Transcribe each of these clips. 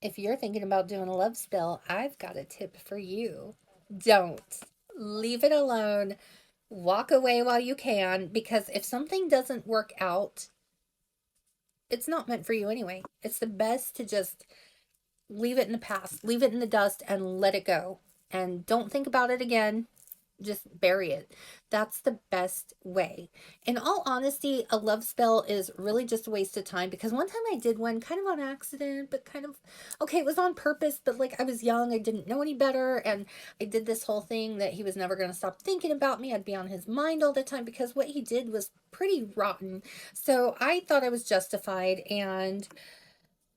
if you're thinking about doing a love spell, I've got a tip for you. Don't. Leave it alone. Walk away while you can, because if something doesn't work out, it's not meant for you anyway. It's the best to just leave it in the past, leave it in the dust, and let it go. And don't think about it again. Just bury it. That's the best way. In all honesty, a love spell is really just a waste of time, because one time I did one kind of on accident, but kind of, okay, it was on purpose, but like I was young, I didn't know any better, and I did this whole thing that he was never going to stop thinking about me. I'd be on his mind all the time because what he did was pretty rotten. So I thought I was justified, and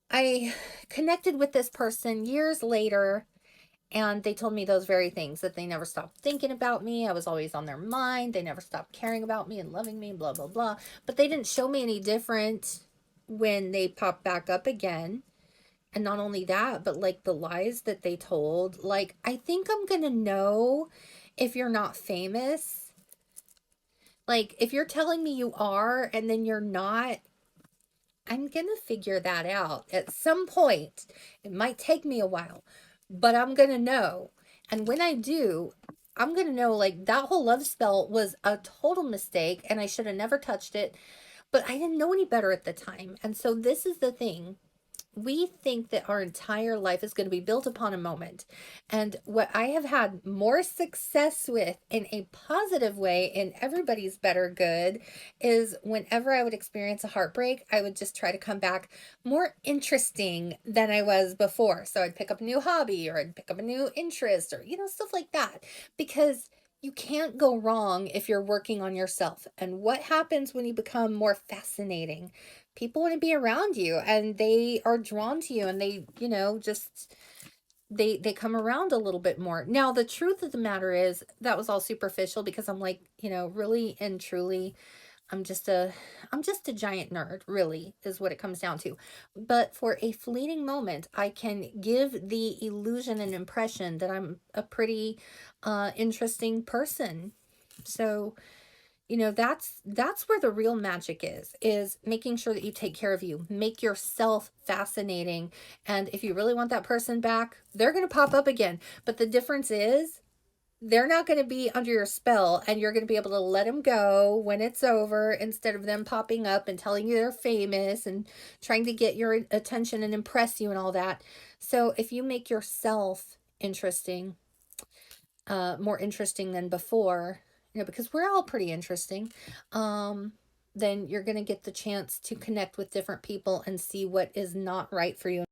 I connected with this person years later, and they told me those very things, that they never stopped thinking about me. I was always on their mind. They never stopped caring about me and loving me, blah, blah, blah. But they didn't show me any different when they popped back up again. And not only that, but like the lies that they told, like, I think I'm going to know if you're not famous. Like, if you're telling me you are and then you're not, I'm going to figure that out at some point. It might take me a while, but I'm going to know. And when I do, I'm going to know like that whole love spell was a total mistake and I should have never touched it. But I didn't know any better at the time. And so this is the thing. We think that our entire life is going to be built upon a moment. And what I have had more success with in a positive way, in everybody's better good, is whenever I would experience a heartbreak, I would just try to come back more interesting than I was before. So I'd pick up a new hobby, or I'd pick up a new interest, or, stuff like that. Because you can't go wrong if you're working on yourself. And what happens when you become more fascinating? People want to be around you, and they are drawn to you, and they, just they come around a little bit more. Now, the truth of the matter is that was all superficial, because I'm like, really and truly, I'm just a I'm just a giant nerd, really, is what it comes down to. But for a fleeting moment, I can give the illusion and impression that I'm a pretty interesting person. So, that's where the real magic is making sure that you take care of you, make yourself fascinating. And if you really want that person back, they're going to pop up again. But the difference is they're not going to be under your spell, and you're going to be able to let them go when it's over, instead of them popping up and telling you they're famous and trying to get your attention and impress you and all that. So if you make yourself interesting, more interesting than before, because we're all pretty interesting, then you're going to get the chance to connect with different people and see what is not right for you.